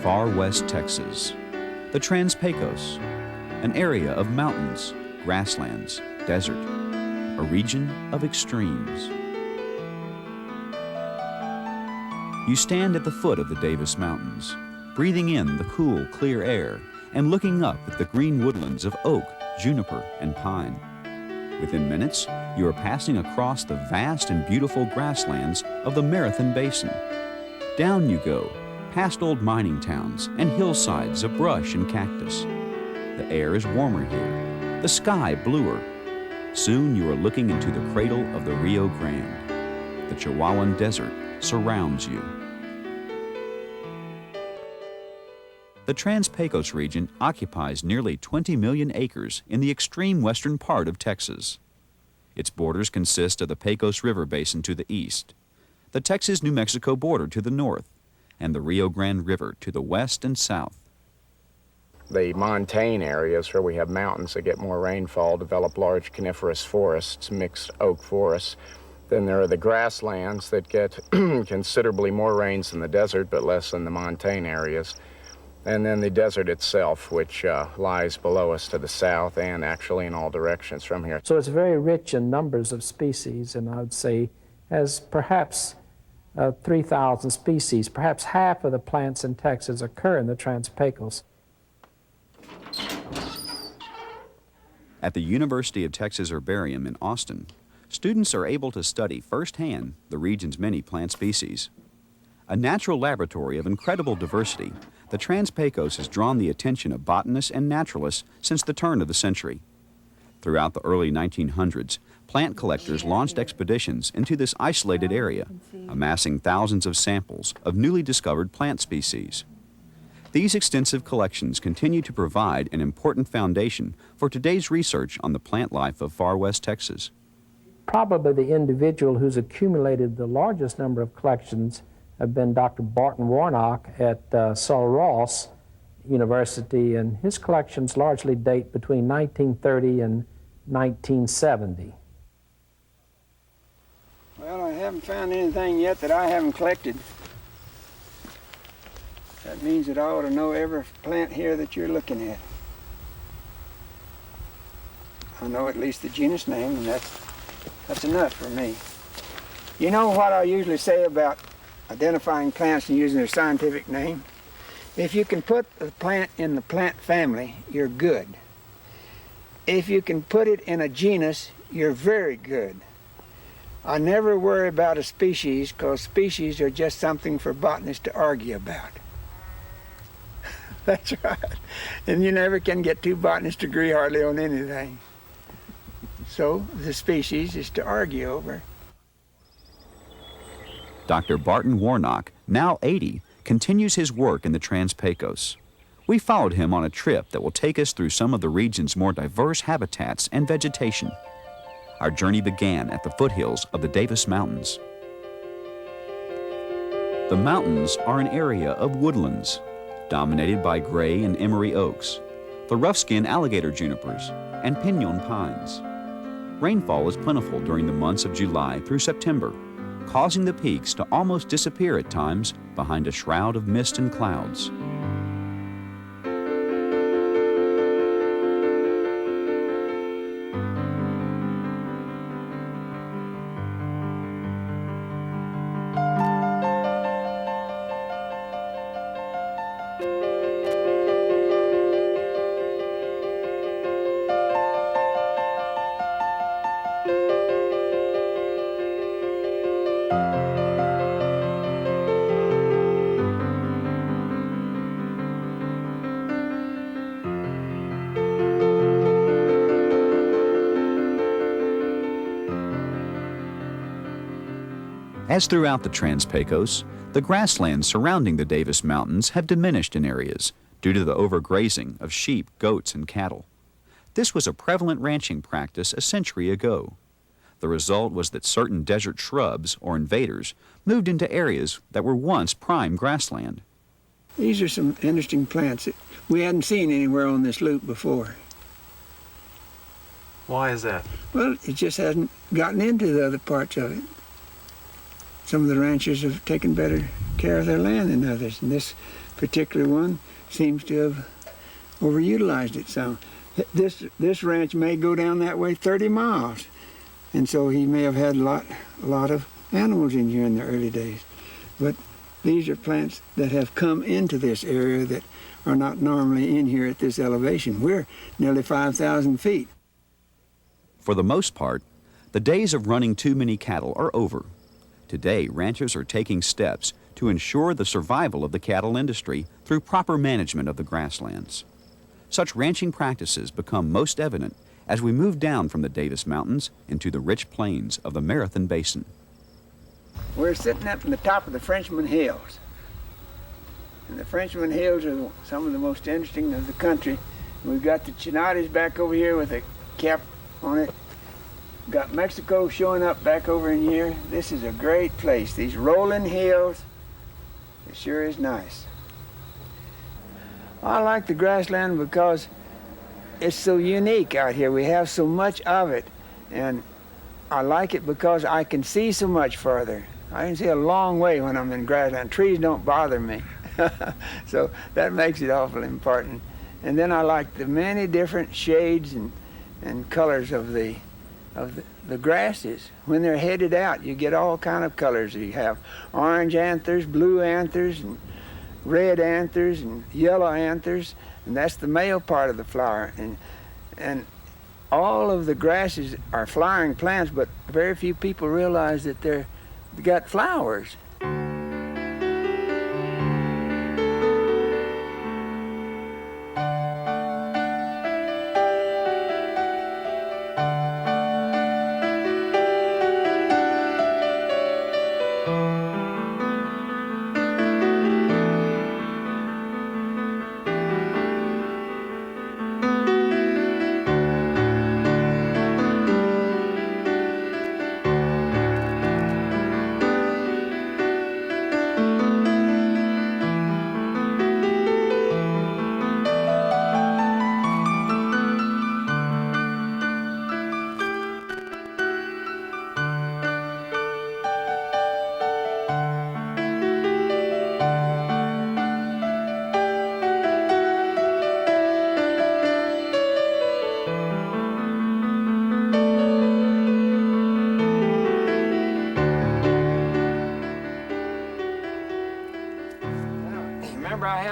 far west Texas, the Trans-Pecos, an area of mountains, grasslands, desert, a region of extremes. You stand at the foot of the Davis Mountains, breathing in the cool, clear air and looking up at the green woodlands of oak, juniper, and pine. Within minutes, you are passing across the vast and beautiful grasslands of the Marathon Basin. Down you go, past old mining towns and hillsides of brush and cactus. The air is warmer here, the sky bluer. Soon you are looking into the cradle of the Rio Grande. The Chihuahuan Desert surrounds you. The Trans-Pecos region occupies nearly 20 million acres in the extreme western part of Texas. Its borders consist of the Pecos River Basin to the east, the Texas-New Mexico border to the north, and the Rio Grande River to the west and south. The montane areas where we have mountains that get more rainfall develop large coniferous forests, mixed oak forests. Then there are the grasslands that get considerably more rains than the desert but less than the montane areas. And then the desert itself, which lies below us to the south and actually in all directions from here. So it's very rich in numbers of species, and I would say has perhaps 3,000 species. Perhaps half of the plants in Texas occur in the Trans-Pecos. At the University of Texas Herbarium in Austin, students are able to study firsthand the region's many plant species. A natural laboratory of incredible diversity, the Trans-Pecos has drawn the attention of botanists and naturalists since the turn of the century. Throughout the early 1900s, plant collectors launched expeditions into this isolated area, amassing thousands of samples of newly discovered plant species. These extensive collections continue to provide an important foundation for today's research on the plant life of far west Texas. Probably the individual who's accumulated the largest number of collections have been Dr. Barton Warnock at Sul Ross University, and his collections largely date between 1930 and 1970. Well, I haven't found anything yet that I haven't collected. That means that I ought to know every plant here that you're looking at. I know at least the genus name, and that's enough for me. You know what I usually say about identifying plants and using their scientific name? If you can put the plant in the plant family, you're good. If you can put it in a genus, you're very good. I never worry about a species, because species are just something for botanists to argue about. That's right. And you never can get two botanists to agree hardly on anything. So the species is to argue over. Dr. Barton Warnock, now 80, continues his work in the Trans-Pecos. We followed him on a trip that will take us through some of the region's more diverse habitats and vegetation. Our journey began at the foothills of the Davis Mountains. The mountains are an area of woodlands, dominated by gray and emery oaks, the rough-skin alligator junipers, and pinon pines. Rainfall is plentiful during the months of July through September, causing the peaks to almost disappear at times behind a shroud of mist and clouds. As throughout the Trans-Pecos, the grasslands surrounding the Davis Mountains have diminished in areas due to the overgrazing of sheep, goats, and cattle. This was a prevalent ranching practice a century ago. The result was that certain desert shrubs, or invaders, moved into areas that were once prime grassland. These are some interesting plants that we hadn't seen anywhere on this loop before. Why is that? Well, it just hasn't gotten into the other parts of it. Some of the ranchers have taken better care of their land than others, and this particular one seems to have overutilized it some. This ranch may go down that way 30 miles, and so he may have had a lot of animals in here in the early days. But these are plants that have come into this area that are not normally in here at this elevation. We're nearly 5,000 feet. For the most part, the days of running too many cattle are over. Today, ranchers are taking steps to ensure the survival of the cattle industry through proper management of the grasslands. Such ranching practices become most evident as we move down from the Davis Mountains into the rich plains of the Marathon Basin. We're sitting up in the top of the Frenchman Hills. And the Frenchman Hills are some of the most interesting of the country. We've got the Chinatis back over here with a cap on it. We've got Mexico showing up back over in here. This is a great place. These rolling hills, it sure is nice. I like the grassland because it's so unique out here. We have so much of it. And I like it because I can see so much further. I can see a long way when I'm in grassland. Trees don't bother me. So that makes it awful important. And then I like the many different shades and colors of the grasses. When they're headed out, you get all kind of colors. You have orange anthers, blue anthers, and red anthers, and yellow anthers, and that's the male part of the flower. And all of the grasses are flowering plants, but very few people realize that they got flowers.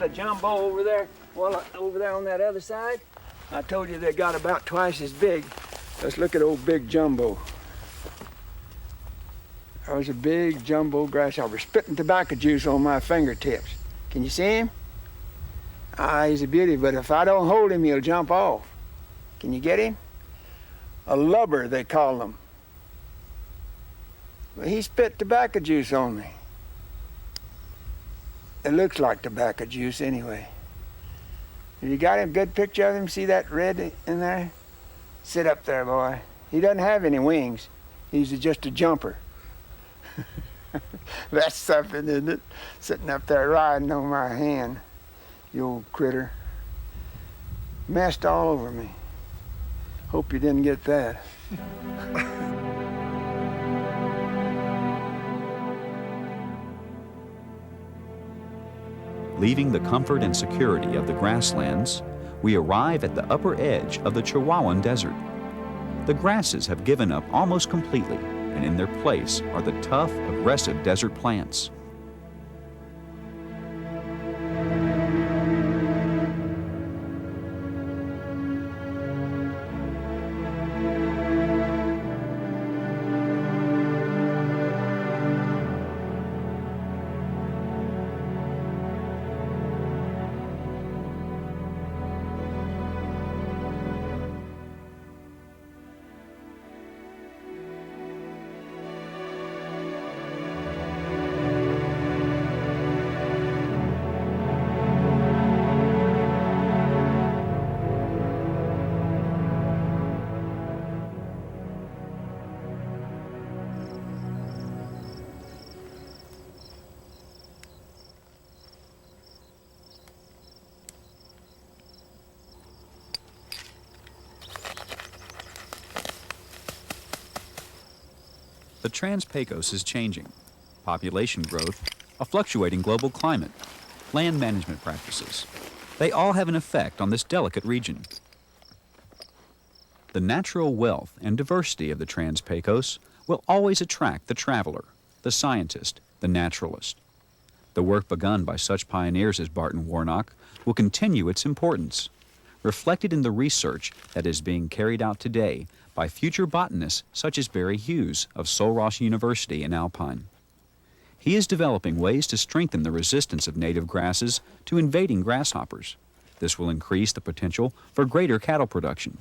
A jumbo over there, well, over there on that other side. I told you they got about twice as big. Let's look at old big jumbo. There was a big jumbo grasshopper spitting tobacco juice on my fingertips. Can you see him? Ah, he's a beauty, but if I don't hold him, he'll jump off. Can you get him? A lubber, they call them. But he spit tobacco juice on me. It looks like tobacco juice anyway. Have you got a good picture of him? See that red in there? Sit up there, boy. He doesn't have any wings. He's just a jumper. That's something, isn't it? Sitting up there riding on my hand, you old critter. Messed all over me. Hope you didn't get that. Leaving the comfort and security of the grasslands, we arrive at the upper edge of the Chihuahuan Desert. The grasses have given up almost completely, and in their place are the tough, aggressive desert plants. The Trans-Pecos is changing. Population growth, a fluctuating global climate, land management practices. They all have an effect on this delicate region. The natural wealth and diversity of the Trans-Pecos will always attract the traveler, the scientist, the naturalist. The work begun by such pioneers as Barton Warnock will continue its importance, reflected in the research that is being carried out today by future botanists such as Barry Hughes of Sul Ross University in Alpine. He is developing ways to strengthen the resistance of native grasses to invading grasshoppers. This will increase the potential for greater cattle production.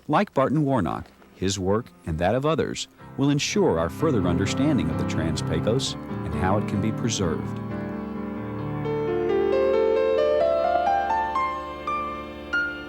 Like Barton Warnock, his work and that of others will ensure our further understanding of the Trans-Pecos and how it can be preserved.